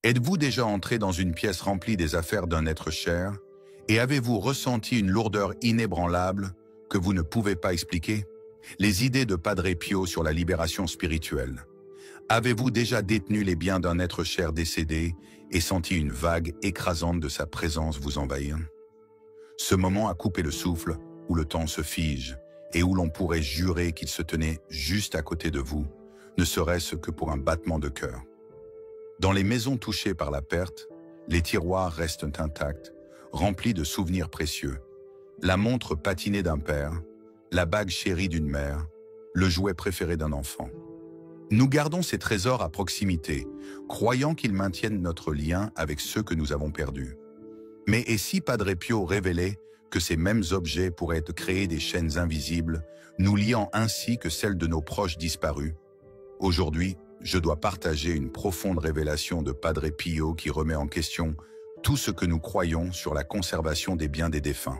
Êtes-vous déjà entré dans une pièce remplie des affaires d'un être cher et avez-vous ressenti une lourdeur inébranlable que vous ne pouvez pas expliquer? Les idées de Padre Pio sur la libération spirituelle. Avez-vous déjà détenu les biens d'un être cher décédé et senti une vague écrasante de sa présence vous envahir? Ce moment a coupé le souffle, où le temps se fige et où l'on pourrait jurer qu'il se tenait juste à côté de vous, ne serait-ce que pour un battement de cœur. Dans les maisons touchées par la perte, les tiroirs restent intacts, remplis de souvenirs précieux. La montre patinée d'un père, la bague chérie d'une mère, le jouet préféré d'un enfant. Nous gardons ces trésors à proximité, croyant qu'ils maintiennent notre lien avec ceux que nous avons perdus. Mais et si Padre Pio révélait que ces mêmes objets pourraient créer des chaînes invisibles, nous liant ainsi que celles de nos proches disparus? Aujourd'hui, je dois partager une profonde révélation de Padre Pio qui remet en question tout ce que nous croyons sur la conservation des biens des défunts.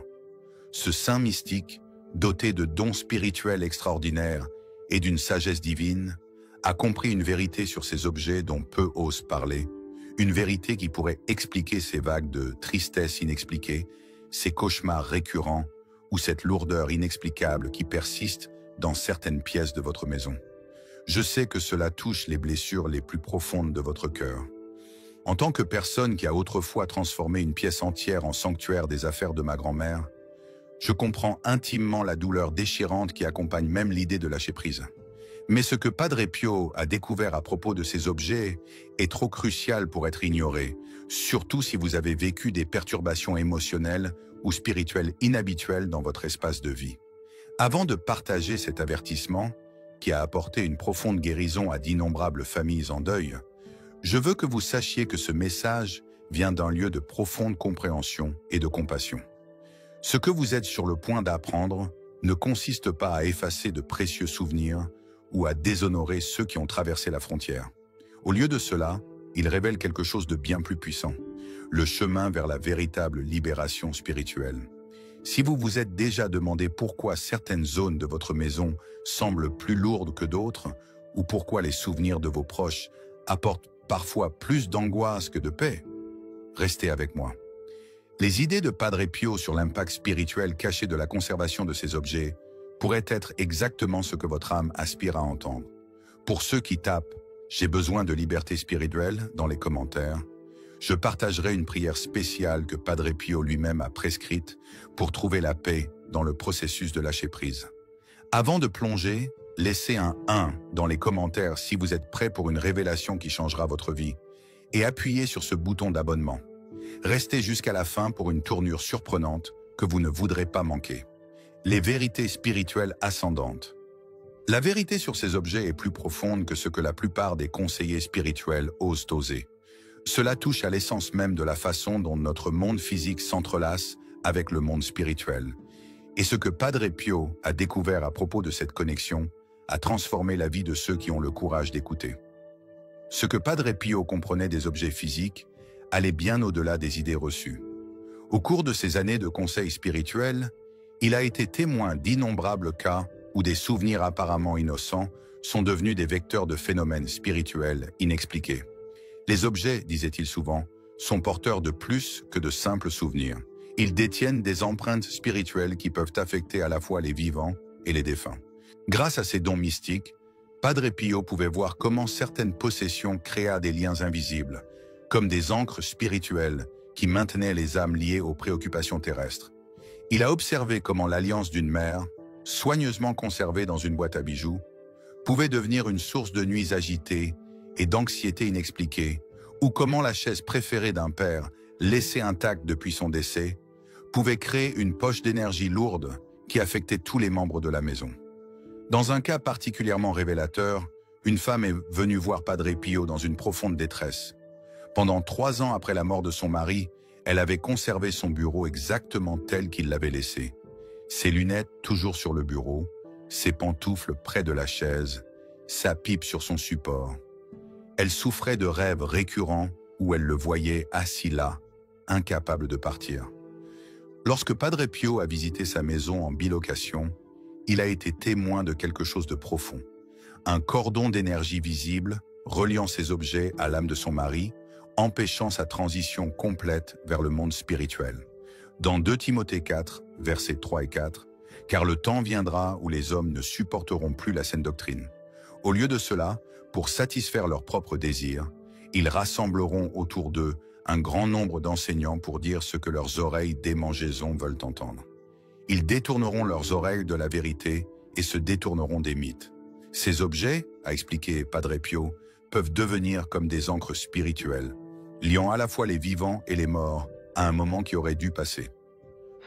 Ce saint mystique, doté de dons spirituels extraordinaires et d'une sagesse divine, a compris une vérité sur ces objets dont peu osent parler, une vérité qui pourrait expliquer ces vagues de tristesse inexpliquée, ces cauchemars récurrents ou cette lourdeur inexplicable qui persiste dans certaines pièces de votre maison. Je sais que cela touche les blessures les plus profondes de votre cœur. En tant que personne qui a autrefois transformé une pièce entière en sanctuaire des affaires de ma grand-mère, je comprends intimement la douleur déchirante qui accompagne même l'idée de lâcher prise. Mais ce que Padre Pio a découvert à propos de ces objets est trop crucial pour être ignoré, surtout si vous avez vécu des perturbations émotionnelles ou spirituelles inhabituelles dans votre espace de vie. Avant de partager cet avertissement, qui a apporté une profonde guérison à d'innombrables familles en deuil, je veux que vous sachiez que ce message vient d'un lieu de profonde compréhension et de compassion. Ce que vous êtes sur le point d'apprendre ne consiste pas à effacer de précieux souvenirs ou à déshonorer ceux qui ont traversé la frontière. Au lieu de cela, il révèle quelque chose de bien plus puissant, le chemin vers la véritable libération spirituelle. Si vous vous êtes déjà demandé pourquoi certaines zones de votre maison semblent plus lourdes que d'autres, ou pourquoi les souvenirs de vos proches apportent parfois plus d'angoisse que de paix, restez avec moi. Les idées de Padre Pio sur l'impact spirituel caché de la conservation de ces objets pourraient être exactement ce que votre âme aspire à entendre. Pour ceux qui tapent « J'ai besoin de liberté spirituelle » dans les commentaires, je partagerai une prière spéciale que Padre Pio lui-même a prescrite pour trouver la paix dans le processus de lâcher prise. Avant de plonger, laissez un 1 dans les commentaires si vous êtes prêt pour une révélation qui changera votre vie et appuyez sur ce bouton d'abonnement. Restez jusqu'à la fin pour une tournure surprenante que vous ne voudrez pas manquer. Les vérités spirituelles ascendantes. La vérité sur ces objets est plus profonde que ce que la plupart des conseillers spirituels osent oser. Cela touche à l'essence même de la façon dont notre monde physique s'entrelace avec le monde spirituel. Et ce que Padre Pio a découvert à propos de cette connexion a transformé la vie de ceux qui ont le courage d'écouter. Ce que Padre Pio comprenait des objets physiques allait bien au-delà des idées reçues. Au cours de ces années de conseils spirituels, il a été témoin d'innombrables cas où des souvenirs apparemment innocents sont devenus des vecteurs de phénomènes spirituels inexpliqués. Les objets, disait-il souvent, sont porteurs de plus que de simples souvenirs. Ils détiennent des empreintes spirituelles qui peuvent affecter à la fois les vivants et les défunts. Grâce à ces dons mystiques, Padre Pio pouvait voir comment certaines possessions créaient des liens invisibles, comme des ancres spirituelles qui maintenaient les âmes liées aux préoccupations terrestres. Il a observé comment l'alliance d'une mère, soigneusement conservée dans une boîte à bijoux, pouvait devenir une source de nuits agitées et d'anxiété inexpliquée, ou comment la chaise préférée d'un père, laissée intacte depuis son décès, pouvait créer une poche d'énergie lourde qui affectait tous les membres de la maison. Dans un cas particulièrement révélateur, une femme est venue voir Padre Pio dans une profonde détresse. Pendant 3 ans après la mort de son mari, elle avait conservé son bureau exactement tel qu'il l'avait laissé. Ses lunettes toujours sur le bureau, ses pantoufles près de la chaise, sa pipe sur son support. Elle souffrait de rêves récurrents où elle le voyait assis là, incapable de partir. Lorsque Padre Pio a visité sa maison en bilocation, il a été témoin de quelque chose de profond. Un cordon d'énergie visible, reliant ces objets à l'âme de son mari, empêchant sa transition complète vers le monde spirituel. Dans 2 Timothée 4, versets 3 et 4, « Car le temps viendra où les hommes ne supporteront plus la saine doctrine. Au lieu de cela, pour satisfaire leurs propres désirs, ils rassembleront autour d'eux un grand nombre d'enseignants pour dire ce que leurs oreilles démangeaisons veulent entendre. Ils détourneront leurs oreilles de la vérité et se détourneront des mythes. Ces objets, a expliqué Padre Pio, peuvent devenir comme des ancres spirituelles, liant à la fois les vivants et les morts à un moment qui aurait dû passer.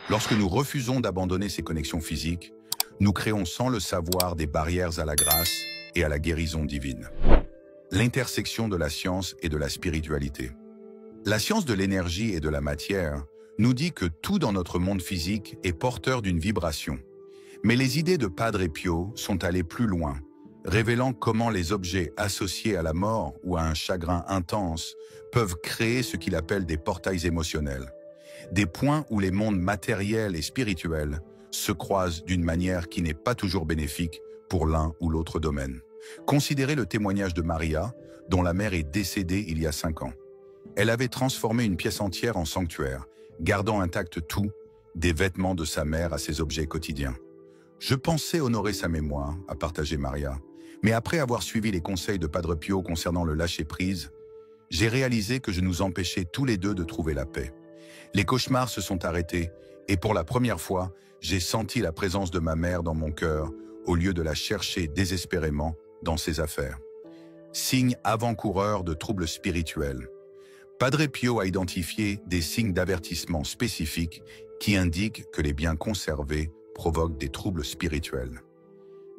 Lorsque nous refusons d'abandonner ces connexions physiques, nous créons sans le savoir des barrières à la grâce et à la guérison divine. L'intersection de la science et de la spiritualité. La science de l'énergie et de la matière nous dit que tout dans notre monde physique est porteur d'une vibration. Mais les idées de Padre Pio sont allées plus loin, révélant comment les objets associés à la mort ou à un chagrin intense peuvent créer ce qu'il appelle des portails émotionnels, des points où les mondes matériels et spirituels se croisent d'une manière qui n'est pas toujours bénéfique pour l'un ou l'autre domaine. Considérez le témoignage de Maria, dont la mère est décédée il y a 5 ans. Elle avait transformé une pièce entière en sanctuaire, gardant intact tout, des vêtements de sa mère à ses objets quotidiens. Je pensais honorer sa mémoire, a partagé Maria, mais après avoir suivi les conseils de Padre Pio concernant le lâcher-prise, j'ai réalisé que je nous empêchais tous les deux de trouver la paix. Les cauchemars se sont arrêtés et pour la première fois, j'ai senti la présence de ma mère dans mon cœur au lieu de la chercher désespérément dans ses affaires. Signe avant-coureur de troubles spirituels. Padre Pio a identifié des signes d'avertissement spécifiques qui indiquent que les biens conservés provoquent des troubles spirituels.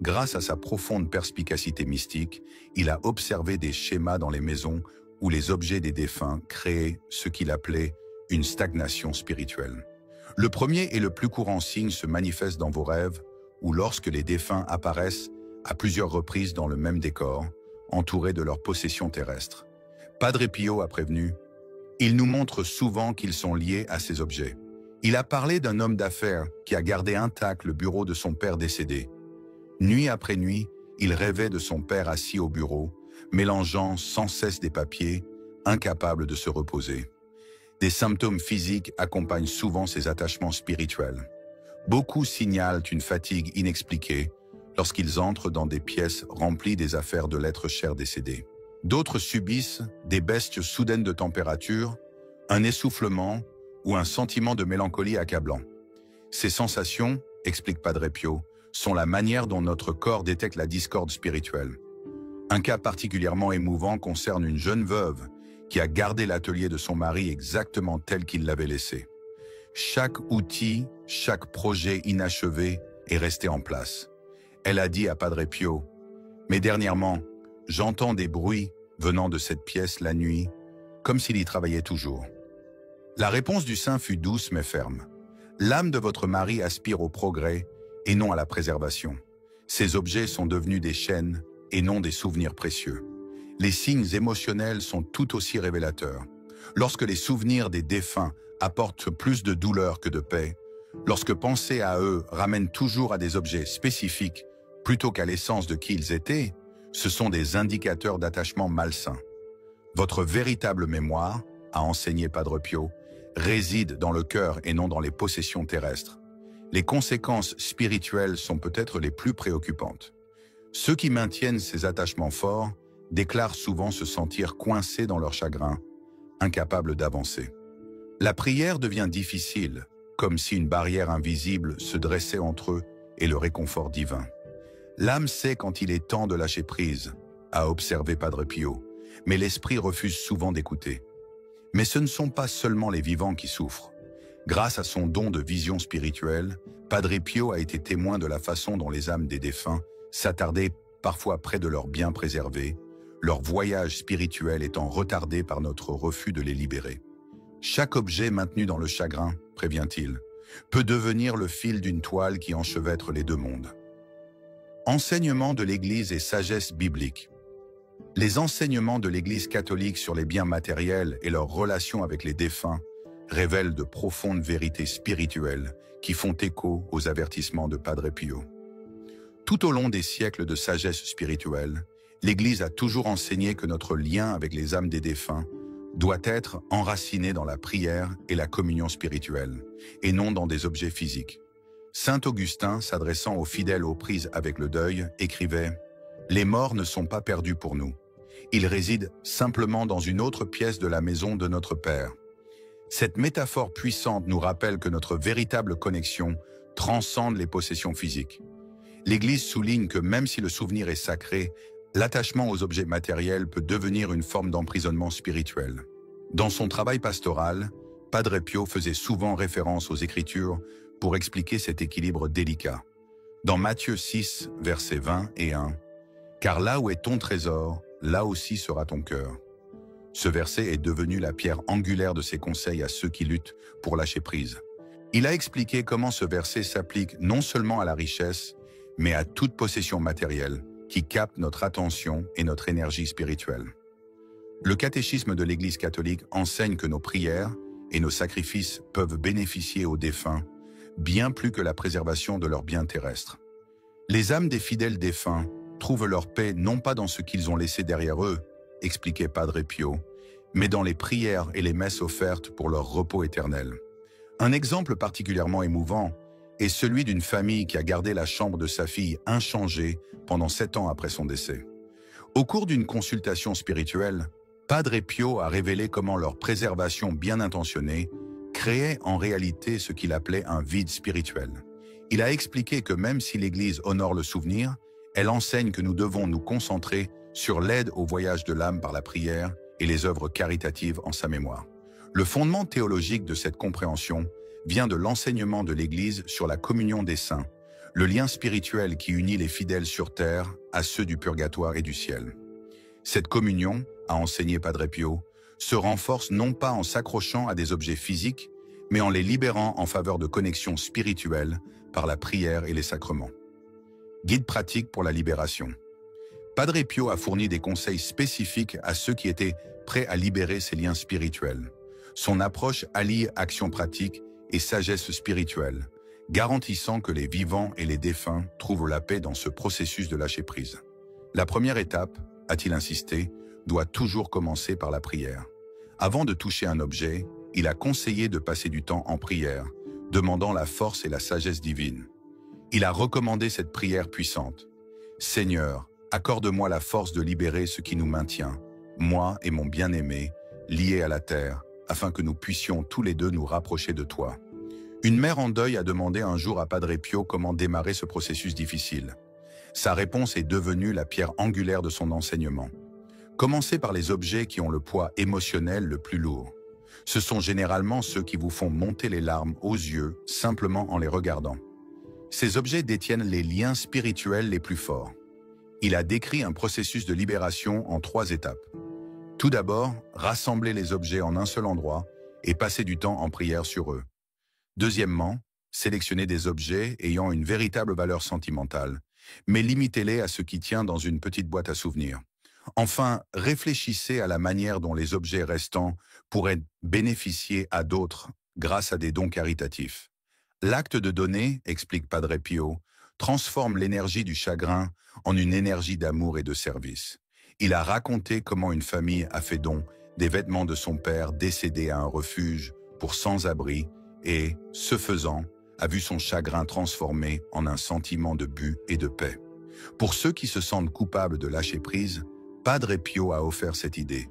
Grâce à sa profonde perspicacité mystique, il a observé des schémas dans les maisons où les objets des défunts créaient ce qu'il appelait une stagnation spirituelle. Le premier et le plus courant signe se manifeste dans vos rêves ou lorsque les défunts apparaissent à plusieurs reprises dans le même décor, entourés de leurs possessions terrestres. Padre Pio a prévenu, il nous montre souvent qu'ils sont liés à ces objets. Il a parlé d'un homme d'affaires qui a gardé intact le bureau de son père décédé. Nuit après nuit, il rêvait de son père assis au bureau, mélangeant sans cesse des papiers, incapable de se reposer. Des symptômes physiques accompagnent souvent ces attachements spirituels. Beaucoup signalent une fatigue inexpliquée lorsqu'ils entrent dans des pièces remplies des affaires de l'être cher décédé. D'autres subissent des baisses soudaines de température, un essoufflement ou un sentiment de mélancolie accablant. Ces sensations, explique Padre Pio, sont la manière dont notre corps détecte la discorde spirituelle. Un cas particulièrement émouvant concerne une jeune veuve qui a gardé l'atelier de son mari exactement tel qu'il l'avait laissé. Chaque outil, chaque projet inachevé est resté en place. Elle a dit à Padre Pio, « Mais dernièrement, j'entends des bruits venant de cette pièce la nuit, comme s'il y travaillait toujours. » La réponse du saint fut douce mais ferme. L'âme de votre mari aspire au progrès et non à la préservation. Ces objets sont devenus des chaînes et non des souvenirs précieux. Les signes émotionnels sont tout aussi révélateurs. Lorsque les souvenirs des défunts apportent plus de douleur que de paix, lorsque penser à eux ramène toujours à des objets spécifiques plutôt qu'à l'essence de qui ils étaient, ce sont des indicateurs d'attachement malsain. Votre véritable mémoire, a enseigné Padre Pio, réside dans le cœur et non dans les possessions terrestres. Les conséquences spirituelles sont peut-être les plus préoccupantes. Ceux qui maintiennent ces attachements forts déclarent souvent se sentir coincés dans leur chagrin, incapables d'avancer. La prière devient difficile, comme si une barrière invisible se dressait entre eux et le réconfort divin. L'âme sait quand il est temps de lâcher prise, a observé Padre Pio, mais l'esprit refuse souvent d'écouter. Mais ce ne sont pas seulement les vivants qui souffrent. Grâce à son don de vision spirituelle, Padre Pio a été témoin de la façon dont les âmes des défunts s'attardaient parfois près de leurs biens préservés, leur voyage spirituel étant retardé par notre refus de les libérer. Chaque objet maintenu dans le chagrin, prévient-il, peut devenir le fil d'une toile qui enchevêtre les deux mondes. Enseignements de l'Église et sagesse biblique. Les enseignements de l'Église catholique sur les biens matériels et leur relation avec les défunts révèlent de profondes vérités spirituelles qui font écho aux avertissements de Padre Pio. Tout au long des siècles de sagesse spirituelle, l'Église a toujours enseigné que notre lien avec les âmes des défunts doit être enraciné dans la prière et la communion spirituelle, et non dans des objets physiques. Saint Augustin, s'adressant aux fidèles aux prises avec le deuil, écrivait « Les morts ne sont pas perdus pour nous. Ils résident simplement dans une autre pièce de la maison de notre Père. » Cette métaphore puissante nous rappelle que notre véritable connexion transcende les possessions physiques. L'Église souligne que même si le souvenir est sacré, l'attachement aux objets matériels peut devenir une forme d'emprisonnement spirituel. Dans son travail pastoral, Padre Pio faisait souvent référence aux Écritures pour expliquer cet équilibre délicat. Dans Matthieu 6, versets 20 et 1, « Car là où est ton trésor, là aussi sera ton cœur. » Ce verset est devenu la pierre angulaire de ses conseils à ceux qui luttent pour lâcher prise. Il a expliqué comment ce verset s'applique non seulement à la richesse, mais à toute possession matérielle qui capte notre attention et notre énergie spirituelle. Le catéchisme de l'Église catholique enseigne que nos prières et nos sacrifices peuvent bénéficier aux défunts, bien plus que la préservation de leurs biens terrestres. Les âmes des fidèles défunts trouvent leur paix non pas dans ce qu'ils ont laissé derrière eux, expliquait Padre Pio, mais dans les prières et les messes offertes pour leur repos éternel. Un exemple particulièrement émouvant est celui d'une famille qui a gardé la chambre de sa fille inchangée pendant 7 ans après son décès. Au cours d'une consultation spirituelle, Padre Pio a révélé comment leur préservation bien intentionnée créait en réalité ce qu'il appelait un vide spirituel. Il a expliqué que même si l'Église honore le souvenir, elle enseigne que nous devons nous concentrer sur l'aide au voyage de l'âme par la prière et les œuvres caritatives en sa mémoire. Le fondement théologique de cette compréhension vient de l'enseignement de l'Église sur la communion des saints, le lien spirituel qui unit les fidèles sur terre à ceux du purgatoire et du ciel. Cette communion, a enseigné Padre Pio, se renforce non pas en s'accrochant à des objets physiques, mais en les libérant en faveur de connexions spirituelles par la prière et les sacrements. Guide pratique pour la libération. Padre Pio a fourni des conseils spécifiques à ceux qui étaient prêts à libérer ces liens spirituels. Son approche allie action pratique et sagesse spirituelle, garantissant que les vivants et les défunts trouvent la paix dans ce processus de lâcher-prise. La première étape, a-t-il insisté, doit toujours commencer par la prière. Avant de toucher un objet, il a conseillé de passer du temps en prière, demandant la force et la sagesse divine. Il a recommandé cette prière puissante. « Seigneur, accorde-moi la force de libérer ce qui nous maintient, moi et mon bien-aimé, liés à la terre, afin que nous puissions tous les deux nous rapprocher de toi. » Une mère en deuil a demandé un jour à Padre Pio comment démarrer ce processus difficile. Sa réponse est devenue la pierre angulaire de son enseignement. Commencez par les objets qui ont le poids émotionnel le plus lourd. Ce sont généralement ceux qui vous font monter les larmes aux yeux simplement en les regardant. Ces objets détiennent les liens spirituels les plus forts. Il a décrit un processus de libération en 3 étapes. Tout d'abord, rassembler les objets en un seul endroit et passer du temps en prière sur eux. Deuxièmement, sélectionner des objets ayant une véritable valeur sentimentale, mais limitez-les à ce qui tient dans une petite boîte à souvenirs. Enfin, réfléchissez à la manière dont les objets restants pourraient bénéficier à d'autres grâce à des dons caritatifs. L'acte de donner, explique Padre Pio, transforme l'énergie du chagrin en une énergie d'amour et de service. Il a raconté comment une famille a fait don des vêtements de son père décédé à un refuge pour sans-abri et, ce faisant, a vu son chagrin transformé en un sentiment de but et de paix. Pour ceux qui se sentent coupables de lâcher prise, Padre Pio a offert cette idée.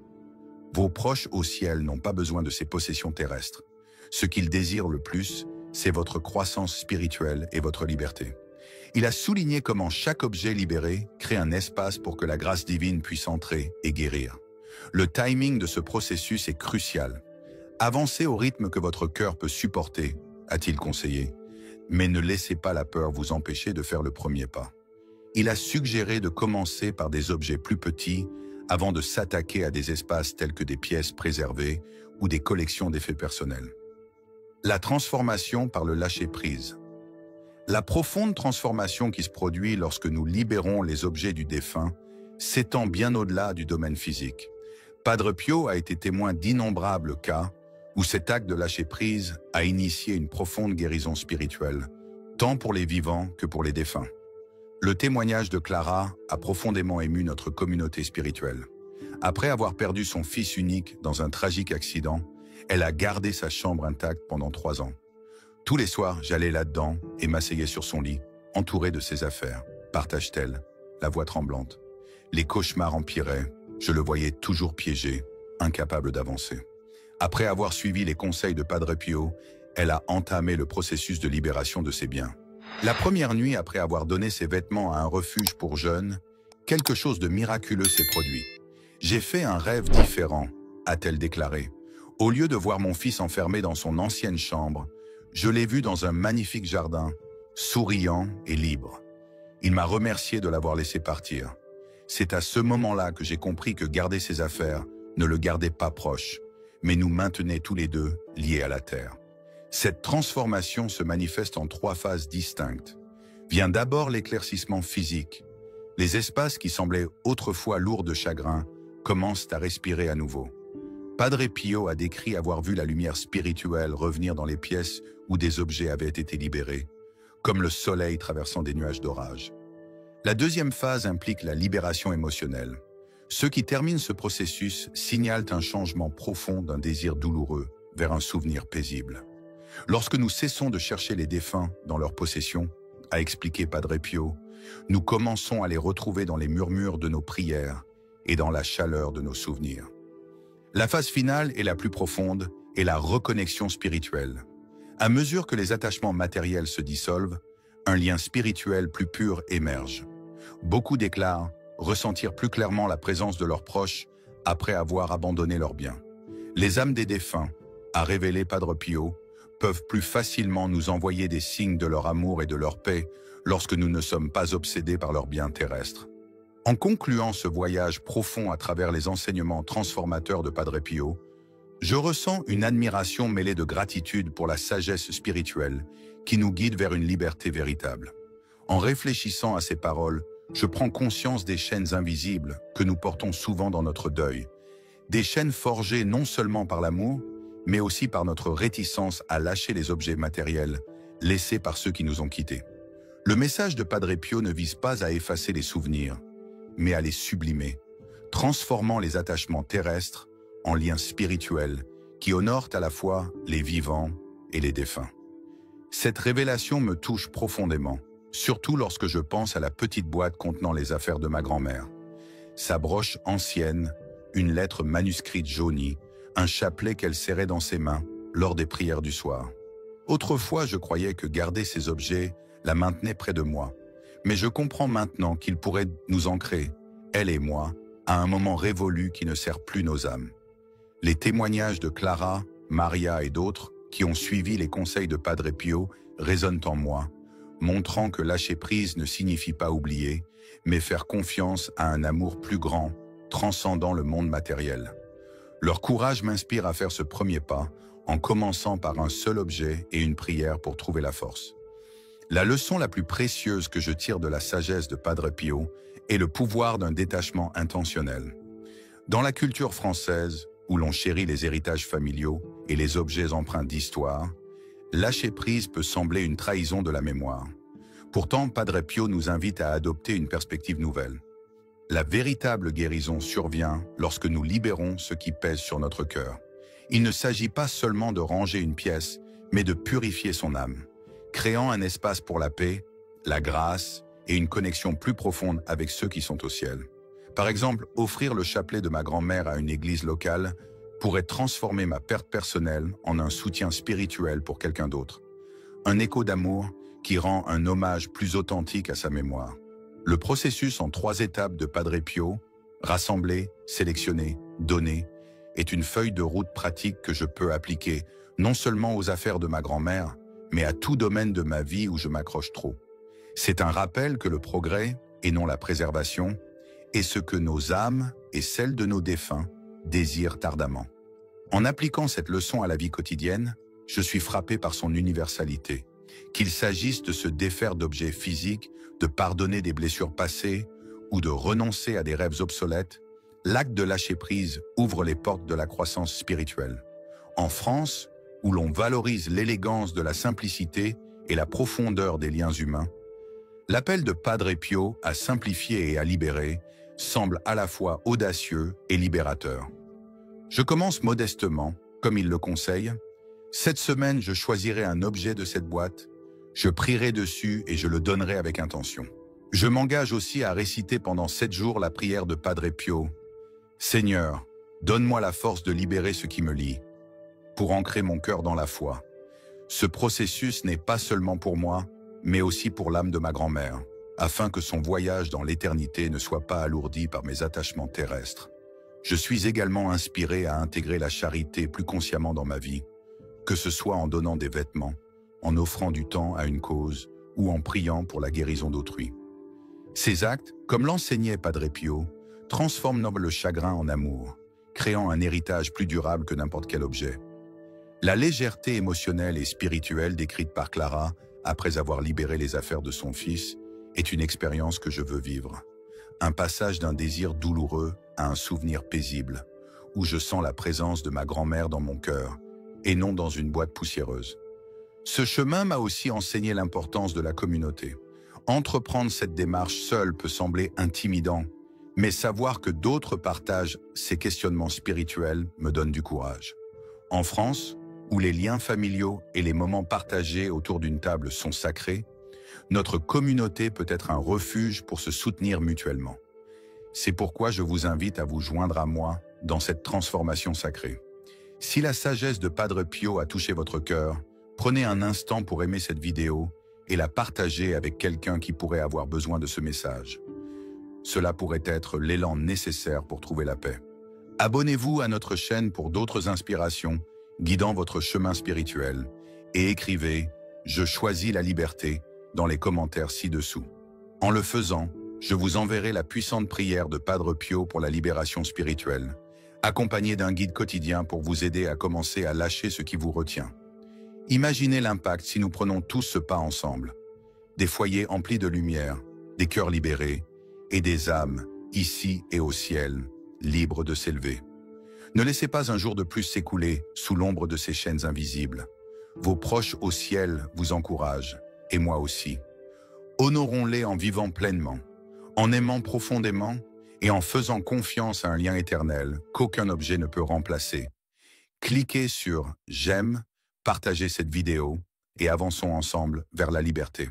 Vos proches au ciel n'ont pas besoin de ces possessions terrestres. Ce qu'ils désirent le plus, c'est votre croissance spirituelle et votre liberté. Il a souligné comment chaque objet libéré crée un espace pour que la grâce divine puisse entrer et guérir. Le timing de ce processus est crucial. Avancez au rythme que votre cœur peut supporter, a-t-il conseillé, mais ne laissez pas la peur vous empêcher de faire le premier pas. Il a suggéré de commencer par des objets plus petits avant de s'attaquer à des espaces tels que des pièces préservées ou des collections d'effets personnels. La transformation par le lâcher-prise. La profonde transformation qui se produit lorsque nous libérons les objets du défunt s'étend bien au-delà du domaine physique. Padre Pio a été témoin d'innombrables cas où cet acte de lâcher-prise a initié une profonde guérison spirituelle, tant pour les vivants que pour les défunts. Le témoignage de Clara a profondément ému notre communauté spirituelle. Après avoir perdu son fils unique dans un tragique accident, elle a gardé sa chambre intacte pendant 3 ans. Tous les soirs, j'allais là-dedans et m'asseyais sur son lit, entouré de ses affaires, partage-t-elle, la voix tremblante. Les cauchemars empiraient, je le voyais toujours piégé, incapable d'avancer. Après avoir suivi les conseils de Padre Pio, elle a entamé le processus de libération de ses biens. La première nuit, après avoir donné ses vêtements à un refuge pour jeunes, quelque chose de miraculeux s'est produit. « J'ai fait un rêve différent », a-t-elle déclaré. « Au lieu de voir mon fils enfermé dans son ancienne chambre, je l'ai vu dans un magnifique jardin, souriant et libre. Il m'a remercié de l'avoir laissé partir. C'est à ce moment-là que j'ai compris que garder ses affaires ne le gardait pas proche, mais nous maintenait tous les deux liés à la terre. Cette transformation se manifeste en 3 phases distinctes. Vient d'abord l'éclaircissement physique. Les espaces qui semblaient autrefois lourds de chagrin commencent à respirer à nouveau. Padre Pio a décrit avoir vu la lumière spirituelle revenir dans les pièces où des objets avaient été libérés, comme le soleil traversant des nuages d'orage. La deuxième phase implique la libération émotionnelle. Ceux qui terminent ce processus signalent un changement profond d'un désir douloureux vers un souvenir paisible. Lorsque nous cessons de chercher les défunts dans leur possession, a expliqué Padre Pio, nous commençons à les retrouver dans les murmures de nos prières et dans la chaleur de nos souvenirs. La phase finale est la plus profonde et la reconnexion spirituelle. À mesure que les attachements matériels se dissolvent, un lien spirituel plus pur émerge. Beaucoup déclarent ressentir plus clairement la présence de leurs proches après avoir abandonné leurs biens. Les âmes des défunts, a révélé Padre Pio, peuvent plus facilement nous envoyer des signes de leur amour et de leur paix lorsque nous ne sommes pas obsédés par leurs biens terrestres. En concluant ce voyage profond à travers les enseignements transformateurs de Padre Pio, je ressens une admiration mêlée de gratitude pour la sagesse spirituelle qui nous guide vers une liberté véritable. En réfléchissant à ces paroles, je prends conscience des chaînes invisibles que nous portons souvent dans notre deuil, des chaînes forgées non seulement par l'amour, mais aussi par notre réticence à lâcher les objets matériels laissés par ceux qui nous ont quittés. Le message de Padre Pio ne vise pas à effacer les souvenirs, mais à les sublimer, transformant les attachements terrestres en liens spirituels qui honorent à la fois les vivants et les défunts. Cette révélation me touche profondément, surtout lorsque je pense à la petite boîte contenant les affaires de ma grand-mère. Sa broche ancienne, une lettre manuscrite jaunie, un chapelet qu'elle serrait dans ses mains lors des prières du soir. Autrefois, je croyais que garder ces objets la maintenait près de moi, mais je comprends maintenant qu'ils pourraient nous ancrer, elle et moi, à un moment révolu qui ne sert plus nos âmes. Les témoignages de Clara, Maria et d'autres qui ont suivi les conseils de Padre Pio résonnent en moi, montrant que lâcher prise ne signifie pas oublier, mais faire confiance à un amour plus grand, transcendant le monde matériel. Leur courage m'inspire à faire ce premier pas, en commençant par un seul objet et une prière pour trouver la force. La leçon la plus précieuse que je tire de la sagesse de Padre Pio est le pouvoir d'un détachement intentionnel. Dans la culture française, où l'on chérit les héritages familiaux et les objets empreints d'histoire, lâcher prise peut sembler une trahison de la mémoire. Pourtant, Padre Pio nous invite à adopter une perspective nouvelle. La véritable guérison survient lorsque nous libérons ce qui pèse sur notre cœur. Il ne s'agit pas seulement de ranger une pièce, mais de purifier son âme, créant un espace pour la paix, la grâce et une connexion plus profonde avec ceux qui sont au ciel. Par exemple, offrir le chapelet de ma grand-mère à une église locale pourrait transformer ma perte personnelle en un soutien spirituel pour quelqu'un d'autre. Un écho d'amour qui rend un hommage plus authentique à sa mémoire. Le processus en 3 étapes de Padre Pio, rassembler, sélectionner, donner, est une feuille de route pratique que je peux appliquer non seulement aux affaires de ma grand-mère, mais à tout domaine de ma vie où je m'accroche trop. C'est un rappel que le progrès, et non la préservation, est ce que nos âmes et celles de nos défunts désirent ardemment. En appliquant cette leçon à la vie quotidienne, je suis frappé par son universalité. Qu'il s'agisse de se défaire d'objets physiques, de pardonner des blessures passées ou de renoncer à des rêves obsolètes, l'acte de lâcher prise ouvre les portes de la croissance spirituelle. En France, où l'on valorise l'élégance de la simplicité et la profondeur des liens humains, l'appel de Padre Pio à simplifier et à libérer semble à la fois audacieux et libérateur. Je commence modestement, comme il le conseille. Cette semaine, je choisirai un objet de cette boîte, je prierai dessus et je le donnerai avec intention. Je m'engage aussi à réciter pendant 7 jours la prière de Padre Pio. Seigneur, donne-moi la force de libérer ce qui me lie, pour ancrer mon cœur dans la foi. Ce processus n'est pas seulement pour moi, mais aussi pour l'âme de ma grand-mère, afin que son voyage dans l'éternité ne soit pas alourdi par mes attachements terrestres. Je suis également inspiré à intégrer la charité plus consciemment dans ma vie, que ce soit en donnant des vêtements, en offrant du temps à une cause ou en priant pour la guérison d'autrui. Ces actes, comme l'enseignait Padre Pio, transforment le chagrin en amour, créant un héritage plus durable que n'importe quel objet. La légèreté émotionnelle et spirituelle décrite par Clara, après avoir libéré les affaires de son fils, est une expérience que je veux vivre. Un passage d'un désir douloureux à un souvenir paisible, où je sens la présence de ma grand-mère dans mon cœur, et non dans une boîte poussiéreuse. Ce chemin m'a aussi enseigné l'importance de la communauté. Entreprendre cette démarche seule peut sembler intimidant, mais savoir que d'autres partagent ces questionnements spirituels me donne du courage. En France, où les liens familiaux et les moments partagés autour d'une table sont sacrés, notre communauté peut être un refuge pour se soutenir mutuellement. C'est pourquoi je vous invite à vous joindre à moi dans cette transformation sacrée. Si la sagesse de Padre Pio a touché votre cœur, prenez un instant pour aimer cette vidéo et la partager avec quelqu'un qui pourrait avoir besoin de ce message. Cela pourrait être l'élan nécessaire pour trouver la paix. Abonnez-vous à notre chaîne pour d'autres inspirations guidant votre chemin spirituel et écrivez « Je choisis la liberté » dans les commentaires ci-dessous. En le faisant, je vous enverrai la puissante prière de Padre Pio pour la libération spirituelle, accompagnée d'un guide quotidien pour vous aider à commencer à lâcher ce qui vous retient. Imaginez l'impact si nous prenons tous ce pas ensemble. Des foyers emplis de lumière, des cœurs libérés et des âmes, ici et au ciel, libres de s'élever. Ne laissez pas un jour de plus s'écouler sous l'ombre de ces chaînes invisibles. Vos proches au ciel vous encouragent, et moi aussi. Honorons-les en vivant pleinement, en aimant profondément et en faisant confiance à un lien éternel qu'aucun objet ne peut remplacer. Cliquez sur « J'aime », partagez cette vidéo et avançons ensemble vers la liberté.